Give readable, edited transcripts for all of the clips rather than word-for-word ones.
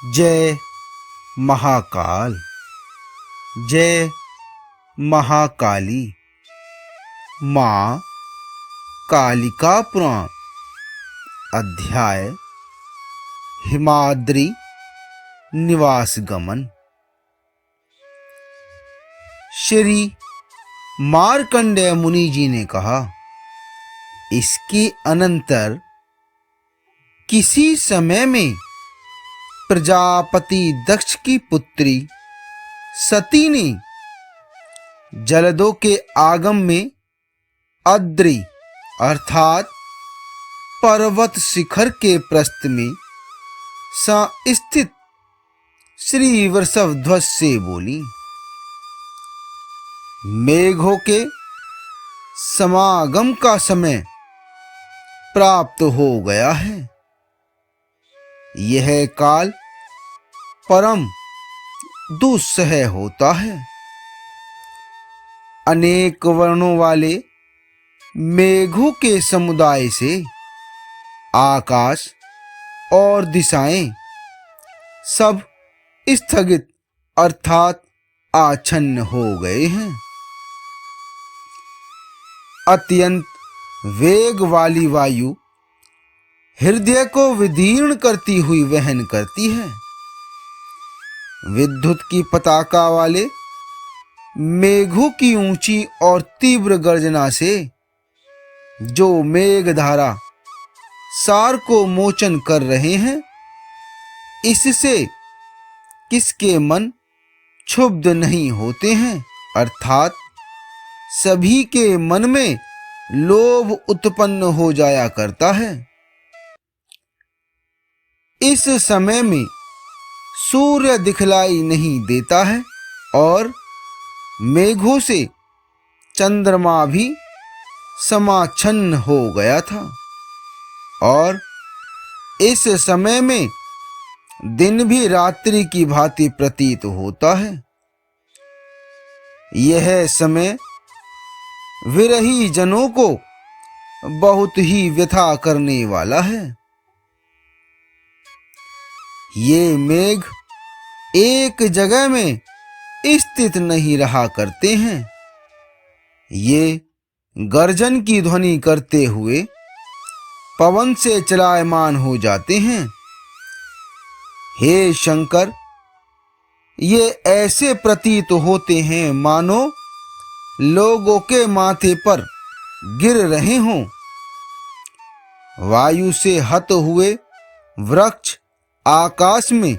जय महाकाल, जय महाकाली। माँ कालिका पुराण अध्याय हिमाद्री निवास गमन। श्री मार्कंडेय मुनि जी ने कहा, इसके अनंतर किसी समय में प्रजापति दक्ष की पुत्री सती ने जलदों के आगम में अद्रि अर्थात पर्वत शिखर के प्रस्थ में स्थित श्री वृषभध्वज से बोली, मेघों के समागम का समय प्राप्त हो गया है। यह काल परम दुस्सह होता है। अनेक वर्णों वाले मेघों के समुदाय से आकाश और दिशाएं सब स्थगित अर्थात आच्छन्न हो गए हैं। अत्यंत वेग वाली वायु हृदय को विदीर्ण करती हुई वहन करती है। विद्युत की पताका वाले मेघों की ऊंची और तीव्र गर्जना से जो मेघधारा सार को मोचन कर रहे हैं, इससे किसके मन क्षुब्ध नहीं होते हैं, अर्थात सभी के मन में लोभ उत्पन्न हो जाया करता है। इस समय में सूर्य दिखलाई नहीं देता है और मेघों से चंद्रमा भी समाच्छन्न हो गया था और इस समय में दिन भी रात्रि की भांति प्रतीत होता है। यह समय विरही जनों को बहुत ही व्यथा करने वाला है। ये मेघ एक जगह में स्थित नहीं रहा करते हैं। ये गर्जन की ध्वनि करते हुए पवन से चलायमान हो जाते हैं। हे शंकर, ये ऐसे प्रतीत होते हैं मानो लोगों के माथे पर गिर रहे हों। वायु से हत हुए वृक्ष आकाश में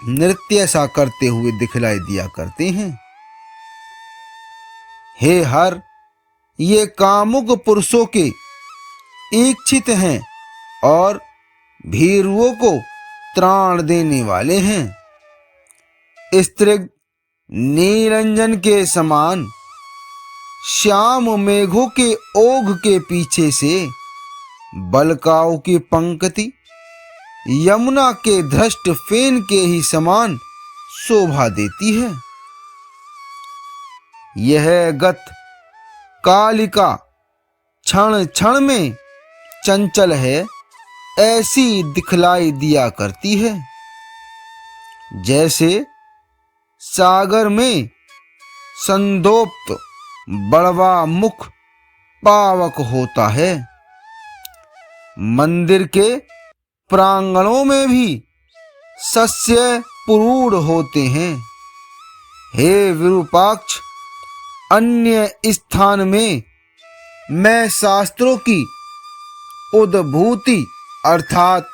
नृत्य सा करते हुए दिखलाई दिया करते हैं। हे हर, ये कामुक पुरुषों के इच्छित हैं और भीरुओं को त्राण देने वाले हैं। स्त्रिग नीरंजन के समान श्याम मेघों के ओघ के पीछे से बलकाओं की पंक्ति यमुना के धृष्ट फेन के ही समान शोभा देती है। यह गत कालिका क्षण क्षण में चंचल है, ऐसी दिखलाई दिया करती है जैसे सागर में संदोप्त बड़वा मुख पावक होता है। मंदिर के प्रांगणों में भी सस्य पुरूढ़ होते हैं। हे विरूपाक्ष, अन्य स्थान में मैं शास्त्रों की उद्भूति अर्थात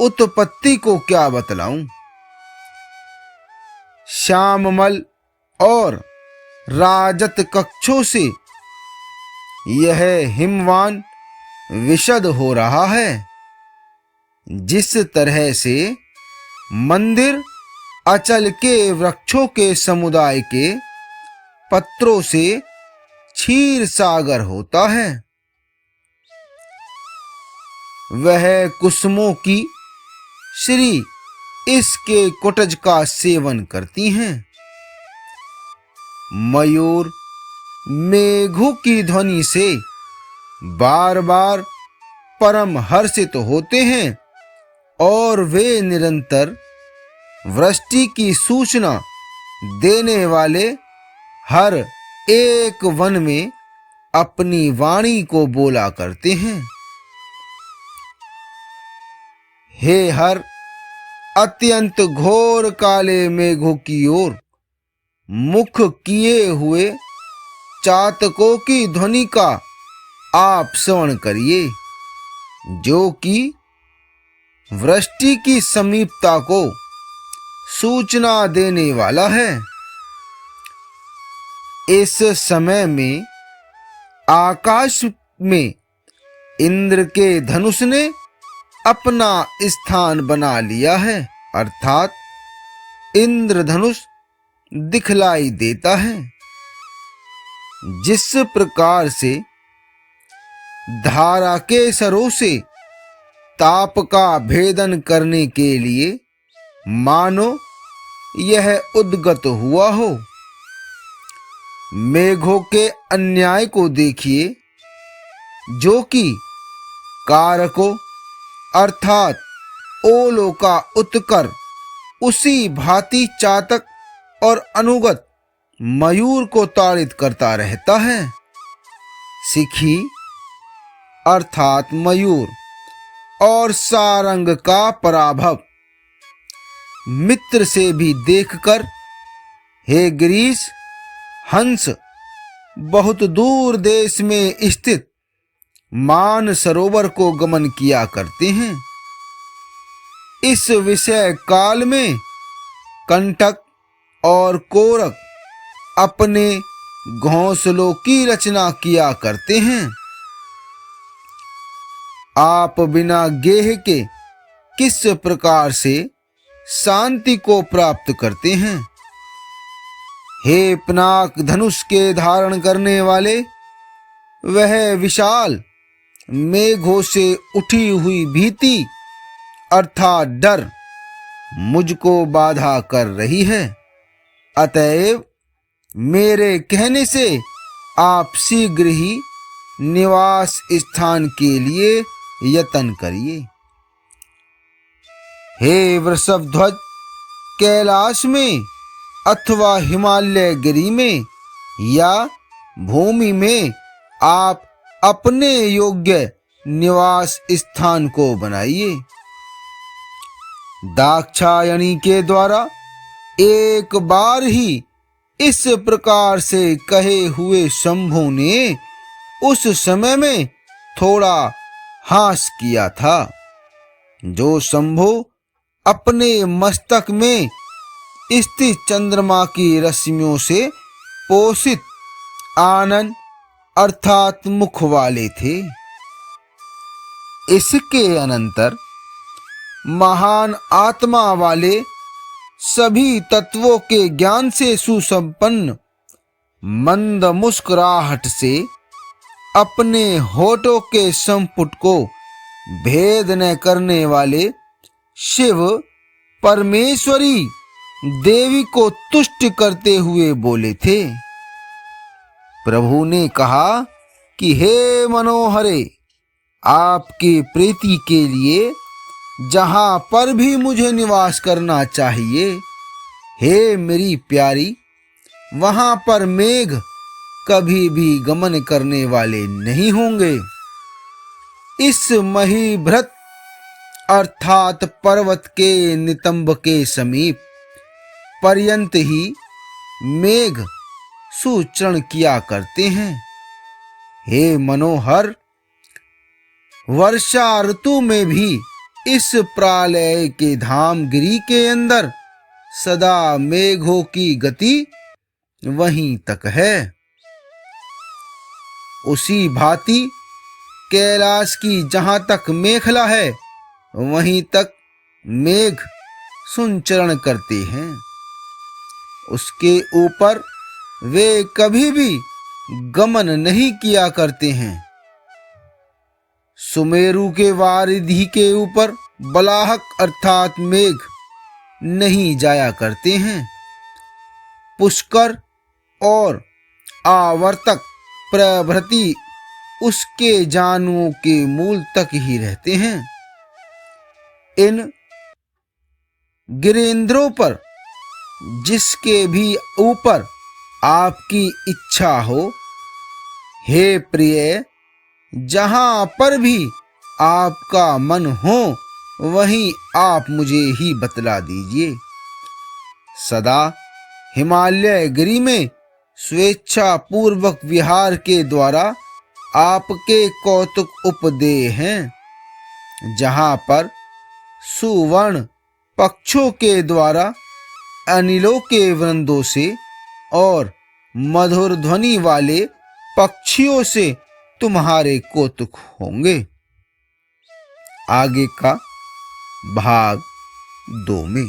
उत्पत्ति को क्या बतलाऊं। श्याममल और राजत कक्षों से यह हिमवान विशद हो रहा है। जिस तरह से मंदिर अचल के वृक्षों के समुदाय के पत्रों से क्षीर सागर होता है, वह कुसुमों की श्री इसके कुटज का सेवन करती हैं। मयूर मेघों की ध्वनि से बार बार परम हर्षित होते हैं और वे निरंतर वृष्टि की सूचना देने वाले हर एक वन में अपनी वाणी को बोला करते हैं। हे हर, अत्यंत घोर काले मेघों की ओर मुख किए हुए चातकों की ध्वनि का आप श्रवण करिए, जो कि वृष्टि की समीपता को सूचना देने वाला है। इस समय में आकाश में इंद्र के धनुष ने अपना स्थान बना लिया है, अर्थात इंद्रधनुष दिखलाई देता है। जिस प्रकार से धारा के सरों से ताप का भेदन करने के लिए मानो यह उद्गत हुआ हो, मेघों के अन्याय को देखिए, जो कि कारकों अर्थात ओलों का उत्कर उसी भांति चातक और अनुगत मयूर को ताड़ित करता रहता है। सिखी अर्थात मयूर और सारंग का पराभव मित्र से भी देखकर हे गिरीश, हंस बहुत दूर देश में स्थित मान सरोवर को गमन किया करते हैं। इस विषय काल में कंटक और कोरक अपने घोंसलों की रचना किया करते हैं। आप बिना गेह के किस प्रकार से शांति को प्राप्त करते हैं? हे पिनाक धनुष के धारण करने वाले, वह विशाल मेघों से उठी हुई भीति अर्थात डर मुझको बाधा कर रही है। अतएव मेरे कहने से आप शीघ्र ही निवास स्थान के लिए यत्न करिए। हे वृषभध्वज, कैलाश में अथवा हिमालय गिरी में या भूमि में आप अपने योग्य निवास स्थान को बनाइए। दाक्षायणी के द्वारा एक बार ही इस प्रकार से कहे हुए शंभु ने उस समय में थोड़ा हास किया था। जो शंभु अपने मस्तक में स्थित चंद्रमा की रश्मियों से पोषित आनन अर्थात मुख वाले थे। इसके अनंतर महान आत्मा वाले, सभी तत्वों के ज्ञान से सुसंपन्न, मंद मुस्कुराहट से अपने होठों के संपुट को भेद न करने वाले शिव परमेश्वरी देवी को तुष्ट करते हुए बोले थे। प्रभु ने कहा कि हे मनोहरे, आपकी प्रीति के लिए जहां पर भी मुझे निवास करना चाहिए, हे मेरी प्यारी, वहां पर मेघ कभी भी गमन करने वाले नहीं होंगे। इस महीभृत अर्थात पर्वत के नितंब के समीप पर्यंत ही मेघ सुचरण किया करते हैं। हे मनोहर, वर्षा ऋतु में भी इस प्रालय के धाम गिरी के अंदर सदा मेघों की गति वहीं तक है। उसी भांति कैलाश की जहां तक मेखला है, वहीं तक मेघ संचरण करते हैं। उसके ऊपर वे कभी भी गमन नहीं किया करते हैं। सुमेरु के वारिधि के ऊपर बलाहक अर्थात मेघ नहीं जाया करते हैं। पुष्कर और आवर्तक प्रभृति उसके जानुओं के मूल तक ही रहते हैं। इन गिरेंद्रों पर जिसके भी ऊपर आपकी इच्छा हो, हे प्रिय, जहां पर भी आपका मन हो वहीं आप मुझे ही बतला दीजिए। सदा हिमालय गिरी में स्वेच्छा पूर्वक विहार के द्वारा आपके कौतुक उपदेय हैं, जहां पर सुवर्ण पक्षों के द्वारा अनिलों के वृंदों से और मधुर ध्वनि वाले पक्षियों से तुम्हारे कौतुक होंगे। आगे का भाग 2 में।